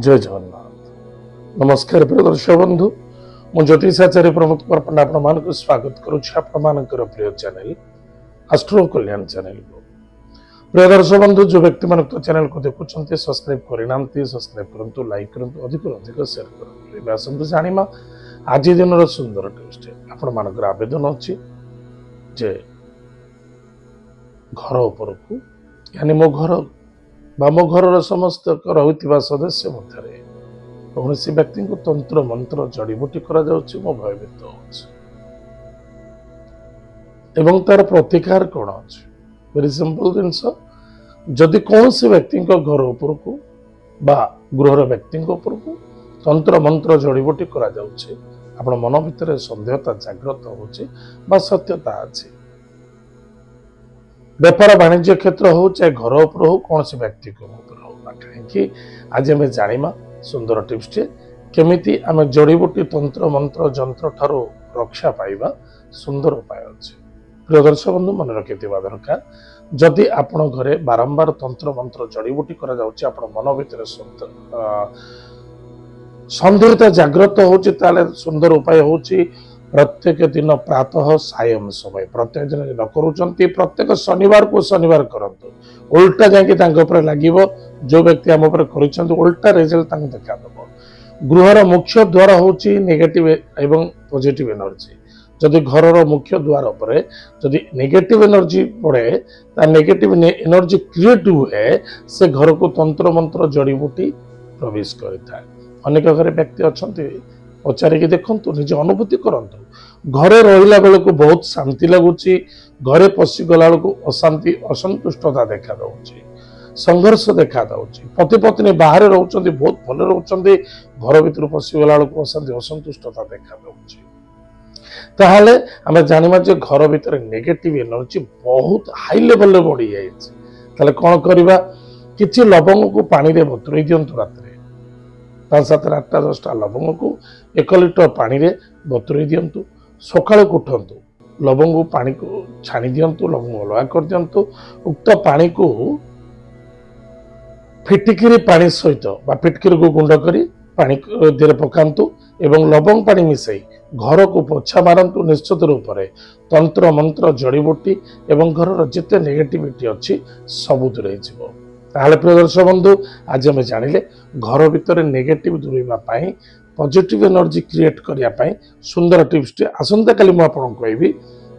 जय जगन्नाथ। नमस्कार प्रिय दर्शक बंधु, मु ज्योतिषाचार्य प्रमोद कुमार पंडा आपको स्वागत करुच्ची प्रिय चैनल एस्ट्रो कल्याण चैनल को। प्रिय दर्शक बंधु, जो व्यक्ति मान चैनल को देखुं सब्सक्राइब करना सब्सक्राइब करूँ, लाइक करूँ, अधिक अधिक शेयर करूँ। आसतु जाना आज दिन सुंदर टिप्स आपण मानकर आवेदन अच्छी जे घर उपरकू यानी मो घर मो घर समस्त रहुथिबा सदस्य मध्य कौन व्यक्ति को तंत्र मंत्र जड़ीबूटी करा जाउछि, मो भयभीत होछि एवं तार प्रतिकार कौन अछि। वेरी सिंपल जिनस, जदि कौन से व्यक्ति को घर उपरकू बा गृहर व्यक्ति उपरकू तंत्र मंत्र जड़ीबूटी करा जाउछि, आपण मन भितर संदेहता जागृत होछि बा सत्यता अछि। व्यापार वाणिज्य क्षेत्र हो चाहे घर उपर हो कौन से व्यक्ति को ऊपर हो कहीं आज आम जाना सुंदर टिप्स टे केमिति आम जड़ीबूटी तंत्र मंत्र जंत्र ठारो रक्षा पाइबा सुंदर उपाय अच्छे। प्रिय दर्शक बंधु, मन रखिथिबा दरकार जदि आपण घरे बारंबार तंत्र मंत्र जड़ीबूटी करा जाउछि, आपण मन भितर संदेहता जागृत होछि, ताले सुंदर उपाय होछि प्रत्येक दिन प्रातः सायं समय प्रत्येक दिन न करूचंती प्रत्येक शनिवार को शनिवार करंतु उल्टा जाके लगे जो व्यक्ति आम उल्टा रिजल्ट देखा दब। गृहर मुख्य द्वार होची नेगेटिव एवं पॉजिटिव एनर्जी। जदि घर मुख्य द्वार पर जदि नेगेटिव एनर्जी पड़े नेगेटिव एनर्जी क्रिएट हुए से घर को तंत्र मंत्र जड़ीबूटी प्रवेश करें। अनेक घर व्यक्ति अच्छा पचारिकी देखु, निजे अनुभूति करंतु घरे रहिला बेले को बहुत शांति लगुच, घरे पशिगला बेलू अशांति असंतुष्टता देखा दउछि, संघर्ष देखा दउछि। पति पत्नी बाहर रहउछंती बहुत भले रहउछंती, घर भीतर पशिगला बेलू अशांति असंतुष्टता देखा दउछि। ताहले आमे जानिमा जे घर भीतर नेगेटिव एनर्जी बहुत हाई लेवल रे बढ़ी जाइछि। ताले कोन करबा, किछि लवंग को पानी रे बतुरई दियंतु रात्रे 5 7 8 10 लवंग को 1 लिटर पानी रे बतुरई दियंतु। सकाळ उठंतु लवंग पानी को छाणी दियंतु, लवंग अलगा कर दियंतु। उक्त पानी को फिटकिरी पानी सहित बा फिटकिरी को गुंड करी पानी देरे पकांतु एवं लवंग पानी मिसई घर को पोछा मारंतु। निश्चित रूप से तंत्र मंत्र जड़ीबूटी एवं घर जिते नेगेटिविटी अच्छी सब दूर हो। ताहले प्रिय दर्शक बंधु, आज आम जानिले घर भितर नेगेटिव दूरइबा पाई पॉजिटिव एनर्जी क्रिएट करिया पाई सुंदर टिप्स टे आसंता काली मु आपन कहबी।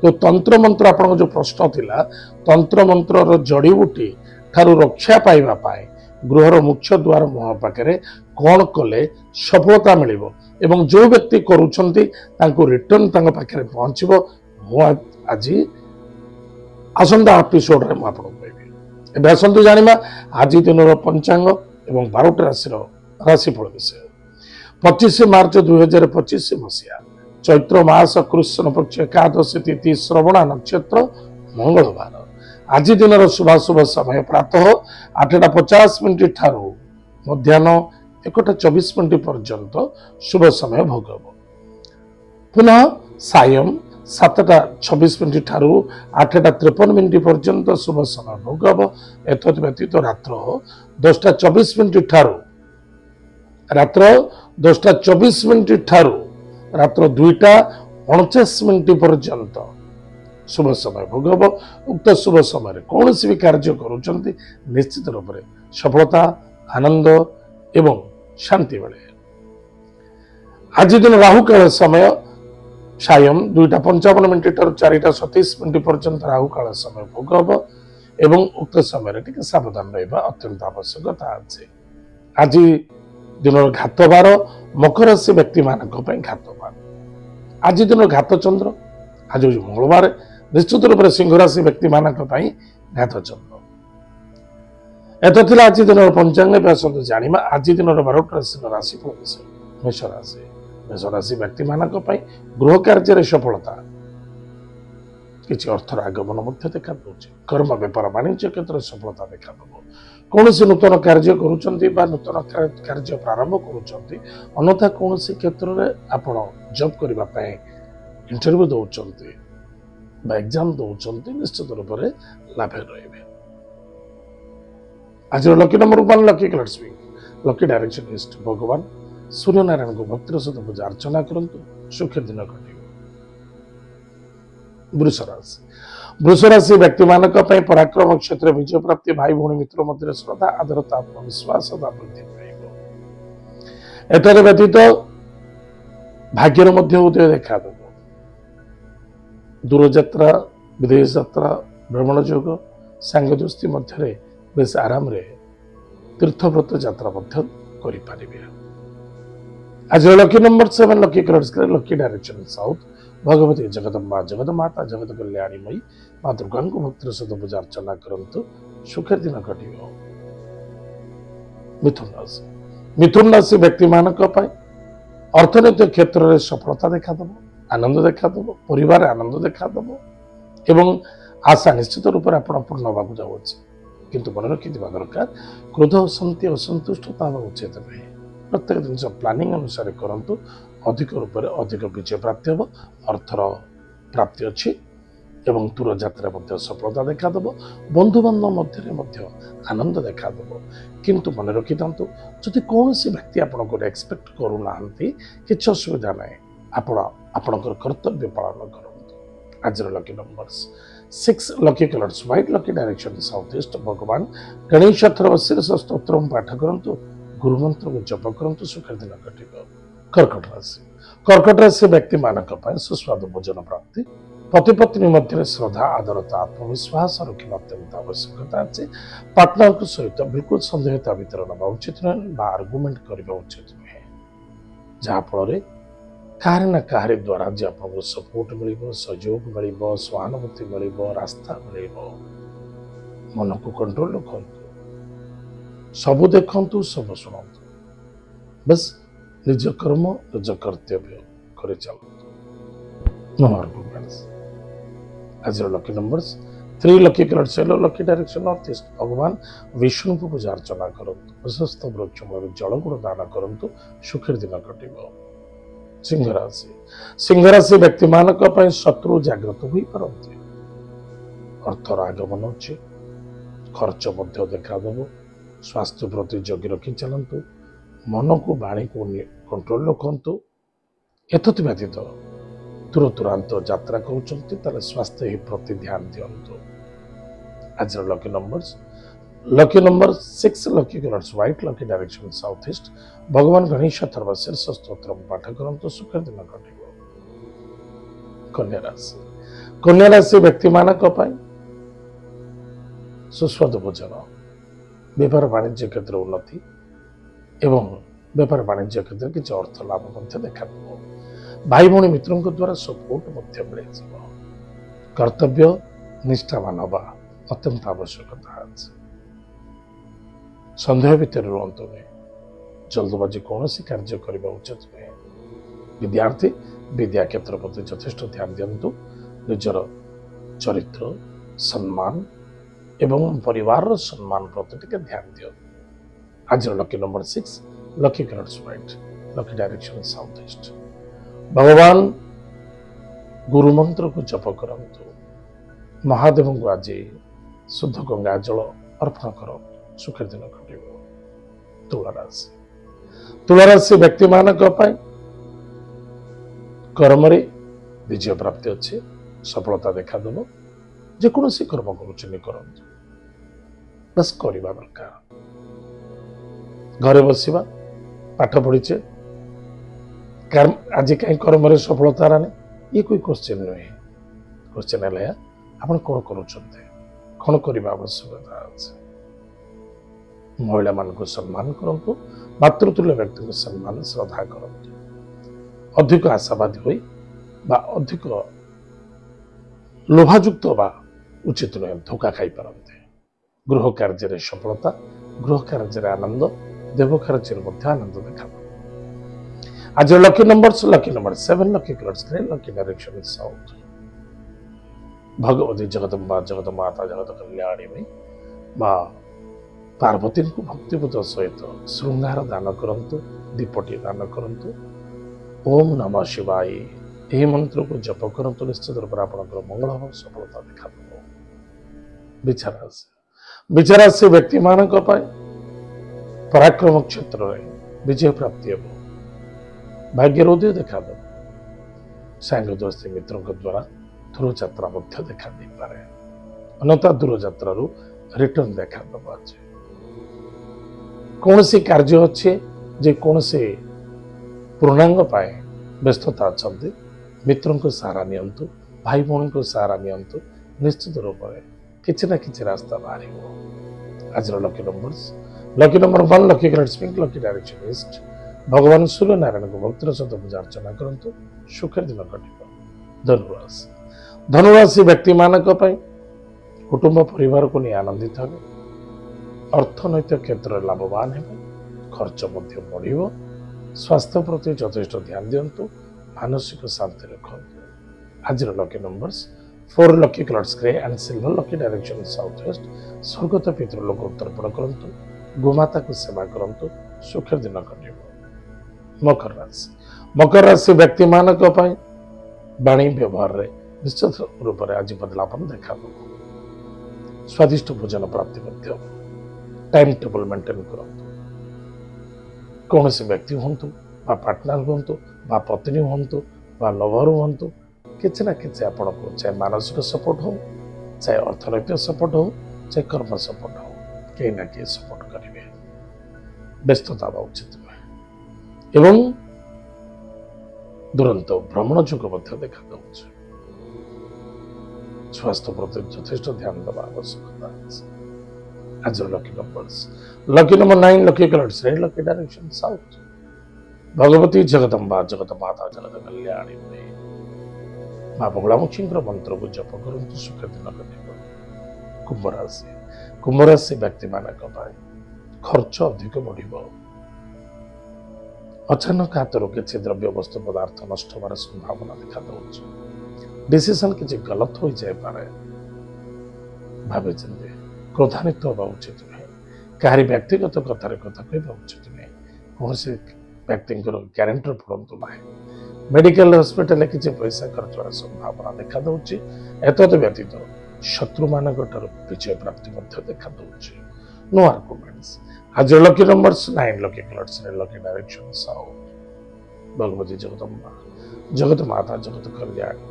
तो तंत्र मंत्र आपन जो प्रश्न थिला, तंत्र मंत्र रो जड़ीबूटी ठारू रक्षा पाइबा पाई गृहर मुख्य द्वार मुह पाखरे कौन कले सफलता मिलिबो एवं जो व्यक्ति करूछंती तांको रिटर्न तांको पाखरे पहुंचबो, मु आज आसंता एपिसोड रे मु आपन कहबी। एबे आसंतु जानिमा आज दिन पंचांग एवं 12टी राशिफल विषय। 25 मार्च 2025 मसीहा चैत्र मास कृष्ण पक्ष एकादशी तिथि श्रवणा नक्षत्र मंगलवार। आज दिन शुभाशुभ समय प्रातः 8:50 ठारू मध्याह्न 1:24 पर्यंत शुभ समय भोग। पुनः सायं 7:26 ठारू 8:53 पर्यंत शुभ समय भोग। एतद व्यतीत रात्र 10:24 ठारू रात्र 10:24 ठारू रात्र 2:49 पर्यंत शुभ समय भोग। उक्त शुभ समय कौन भी कार्य करुचंती निश्चित रूप से सफलता आनंद एवं शांति मिले। आज दिन राहुकाल समय सायं 2:55 ठारू 4:27 पर्यंत राहुकाल समय भोग हम एवं उक्त समय टिके सावधान रहिबा अत्यंत आवश्यकता अछि। आज दिन घातबार मकर राशि व्यक्ति मानक घातबार। आज दिन घात चंद्र, आज मंगलवार निश्चित रूप से सिंह राशि व्यक्ति मानक घात चंद्र। एत थिला आज दिन पंचांग। आसतु जानिमा आज दिन 12टी राशिफल विषय। मेष राशि। मेष राशि व्यक्ति मानक गृह कार्य सफलता, किसी अर्थर आगमन देखा दूसरे। कर्म व्यापार वाणिज्य क्षेत्र में सफलता देखा दब। कौन से नूतन कार्य करुचंती बा नूतन कार्य प्रारंभ करुचंती, अन्यथा कौन से क्षेत्र में आपण जॉब करबा पय इंटरव्यू दउचंती बा एग्जाम दउचंती, निश्चित रूप से लाभ रहिबे। आज lucky number 1 lucky colours lucky direction east भगवान सूर्य नारायण को भक्तिर सहित पूजा अर्चना करंतु सुखी दिन कटिବ। वृष राशि वृष राशि व्यक्ति मानक पराक्रम क्षेत्र विजय प्राप्ति भाई भौणी मित्र मध्य श्रद्धा आदरता आत्मविश्वास वृद्धि पाइब। एतर व्यतीत भाग्यर मध्य उदय देखा दूर यात्रा विदेश यात्रा भ्रमण योग सांग दोस्ती मध्य बेस आराम रे तीर्थव्रत यात्रा करें। आज lucky number 7 lucky colours lucky direction south Bhagwati Jagdamba जगत माता जगत कल्याणी मई माँ दुर्गा को भक्तिर सहित पूजा अर्चना करंतु सुखर दिन कटिବ। मिथुन राशि व्यक्ति मानक अर्थनैतिक क्षेत्र में सफलता देखादेव आनंद देखादेव परिवार आनंद देखादेव एवं आशा निश्चित रूप से आप पूर्ण होगा जाऊँगी किंतु मन रखि दरकार क्रोध शांति असंतुष्टता उचित नहीं। प्रत्येक जिन प्लानिंग अनुसार करंतु अधिक रूप से अधिक विजय प्राप्ति हम अर्थर प्राप्ति अच्छी एवं दूर यात्रा सफलता देखादेव बंधु बांधव मध्य आनंद देखादेव किंतु मन रखि था जदि कौन व्यक्ति आपको एक्सपेक्ट करूना कि असुविधा ना आपणकर कर्तव्य पालन करूँ। आज lucky numbers 6 lucky colours white lucky direction south east भगवान गणेश शीर्ष स्तोत्र पाठ करंतु गुरु मंत्र को जप करंतु सुखर दिन कटिब। कर्कट राशि व्यक्ति मानक सुस्वादु भोजन प्राप्ति पति पत्नी मध्य श्रद्धा आदरता आत्मविश्वास रखा अत्यंत आवश्यकता अच्छे। पार्टनर सहित बिल्कुल सन्देहता भर ना उचित नुहे आर्गुमेंट करने उचित नुहे जहाँफल कहार ना कहार द्वारा जे आपको सपोर्ट मिल सहयोग मिल सहानुभूति मिल रास्ता मिल मन को कंट्रोल रखु सबू देखु सब शुणु बस निज कर्म निज कर्तव्य कर चलतु नो आर्गुमेंट्स। आज lucky numbers 3 lucky colours yellow lucky direction north east भगवान विष्णु को पूजा अर्चना करंतु प्रशस्त वृक्ष में जल गुड़ दान करंतु सुखर दिन कटिब। सिंह राशि व्यक्ति मानक शत्रु जागृत हो पारती अर्थर आगमन अच्छे खर्च मध्य देखादेव स्वास्थ्य प्रति जगि रखी चलतु मन को बाणी को कंट्रोल रखु एतत् व्यतीत दूर दूरांत यात्रा कर स्वास्थ्य प्रति ध्यान दिंतु। आज lucky number 6 lucky colours white lucky direction south east भगवान गणेश शीर्ष स्तोत्र पाठ करंतु सुखर दिन कटिब। कन्या राशि व्यक्ति मानक सुस्वादु भोजन व्यापार वाणिज्य क्षेत्र उन्नति एवं व्यापार वाणिज्य क्षेत्र किसी अर्थ लाभ देखा भाई भौणी मित्रों द्वारा सपोर्ट मिल कर्तव्य निष्ठावान हवा अत्यंत आवश्यकता। सन्देह भितर रुहतु नहीं जल्दबाजी कौन कार्य करने उचित नुहे। विद्यार्थी विद्या क्षेत्र प्रति यथेष्ट ध्यान दिंतु निजर चरित्र सम्मान एवं परिवार सम्मान प्रति ध्यान दियो। आज lucky number 6 lucky colours white lucky direction south east भगवान गुरु मंत्र को जप करंतु महादेव को आज शुद्ध गंगा जल अर्पण कर सुखर दिन कटिब। तुला राशि व्यक्ति मानक कर्म विजय प्राप्ति अच्छे सफलता देखादेव जेकोसी कर्म करूँ बस करवा दरकार घरे बसवा पाठ पढ़ीचे आज कहीं कर्म सफलता रानी ये कोई क्वेश्चन नुहे। क्वेश्चन है आप कौन कौन करने आवश्यकता अच्छे। महिला मान को सम्मान करंतु मातृतुल्य व्यक्ति को सम्मान श्रद्धा करंतु अधिक आशावादी होई बा अधिक लोभायुक्त बा उचित नुहे धोखा खाई पारते। गृह कार्य सफलता गृह कार्य आनंद देव कार्य आनंद देखा। आज lucky number 7 lucky colours lucky direction south Bhagwati Jagdamba जगत माता जगत कल्याणी में माँ पार्वती को भक्तिबोध सहित श्रृंगार दान करंतु दीपटी दान करंतु ओम नमः शिवाय यही मंत्र को जप करंतु निश्चित रूप से आपंकर मंगल हम सफलता देखा। विचारा से व्यक्ति मानक पराक्रम क्षेत्र में विजय प्राप्ति हो भाग्य उदय देखा सांग दोस्ती मित्रों द्वारा दूर यात्रा देखा दे पारे अन्यथा दूर यात्रा रिटर्न देखा दबा कौन सी कार्य अच्छे जे कौन से पूर्णांग पाए व्यस्तता अच्छा मित्रों को सहारा नियंतु भाई भौणी को सहारा नियंतु निश्चित रूप से किसी ना किसी रास्ता बाहर आज lucky number 1 lucky grades pink lucky direction east भगवान सूर्य नारायण को भक्तिर सहित पूजा अर्चना करंतु सुखर दिन कटिब धनुराशि व्यक्ति मानक कुटुंब परिवार को नहीं आनंदित हे अर्थनैतिक क्षेत्र में लाभवान हे खर्च बढ़ स्वास्थ्य प्रति यथेष्ट ध्यान दिंतु मानसिक शांति रखु आज lucky numbers 4 lucky colours grey and silver lucky direction south west स्वर्गत पितृलोक उत्तर्पण करंतु गोमाता को सेवा करंतु सुखर दिन कटिब मकर राशि व्यक्ति मानक वाणी व्यवहार रे निश्चित रूप से आज बदलाव देखा स्वादिष्ट भोजन प्राप्ति टाइम टेबल मेंटेन करंतु कौन से व्यक्ति हूँ पार्टनर हूँ पत्नी हूँ लवर हूँ किसी ना कि आपण को चाहे मानसिक सपोर्ट हो चाहे अर्थनैतिक सपोर्ट हो चाहे कर्म सपोर्ट हो कहीं ना कहीं सपोर्ट करेंगे व्यस्तता उचित एवं दुरंत भ्रमण जुग देखा दूसरे स्वास्थ्य प्रति यथेष्ट ध्यान देवा आवश्यकता आज lucky number 9 lucky colours red lucky direction south Bhagwati Jagdamba जगत माता जगत कल्याणी माँ बगलामुखी मंत्र को जप करंतु सुख दिन कटिब कुंभ राशि व्यक्ति मानक खर्च अधिक बढ़ अचानक हाथ किसी द्रव्य वस्तु पदार्थ नष्ट होवार संभावना देखा डिसीजन किसी गलत हो जाए पारे भावे चिंते क्रोधान्वित होगा उचित नुहे कहारी व्यक्तिगत कथार कथा कहवा उचित नुहे कौन से व्यक्ति ग्यारेंटर पड़ू ना मेडिकल हॉस्पिटल किसी पैसा खर्च होने संभावना देखा दूची एतद व्यतीत शत्रु मान विजय प्राप्ति देखा दूची नो आर्गुमेंट्स आज lucky numbers 9 lucky colours lucky direction south Bhagwati Jagdamba जगत माता जगत कल्याणी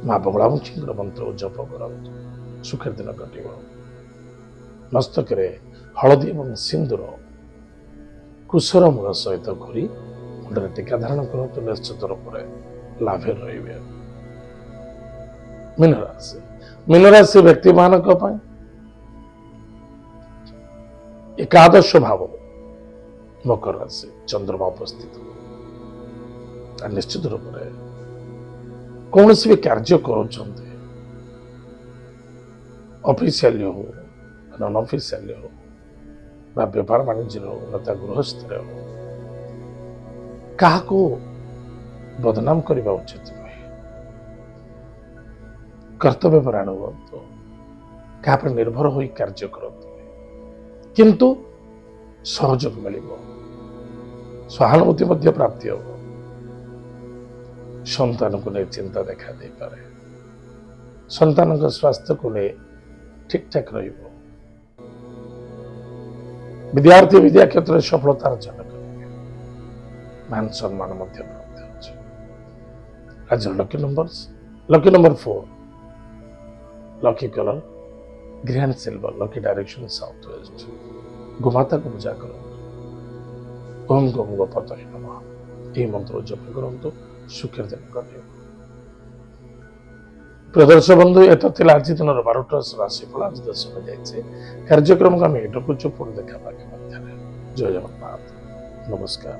माँ बगलामुखी मंत्र जप करंतु सुखर दिन कटिब मस्तक हलदी और सिंदूर कुशर मूल सहित घोरी मुंडे टीका धारण करंतु निश्चित रूप से लाभे रे मीनराशि व्यक्ति मानक एकादश भाव मकर राशि चंद्रमा उपस्थित निश्चित रूप से कौन भी कार्य कर ऑफिशियल हो नॉन ऑफिशियल हो व्यापार वाणिज्य हो ना गृहस्थ हो क्या बदनाम करने उचित नुहे कर्तव्य परायण हूँ क्या निर्भर हो कार्य करते किंतु सहयोग मिल सहानुभूति प्राप्ति हो संतान को नहीं चिंता देखा दे पारे संतान का स्वास्थ्य को नहीं ठीक ठाक विद्यार्थी विद्या क्षेत्र में सफलता अर्जन करेंगे मान सम्मान प्राप्त हो आज lucky number 4 lucky colour green and silver lucky direction south waste गोमाता को पूजा करो ओम गम गोपतये नमः यह मंत्र जप करंतु सुखर दिन कटिब प्रदर्शक बंधु एत आज दिन 12टा राशिफल आज दश हो जाए कार्यक्रम को आम एटकुचु पुणी देखा बाकी जय जगन्नाथ नमस्कार।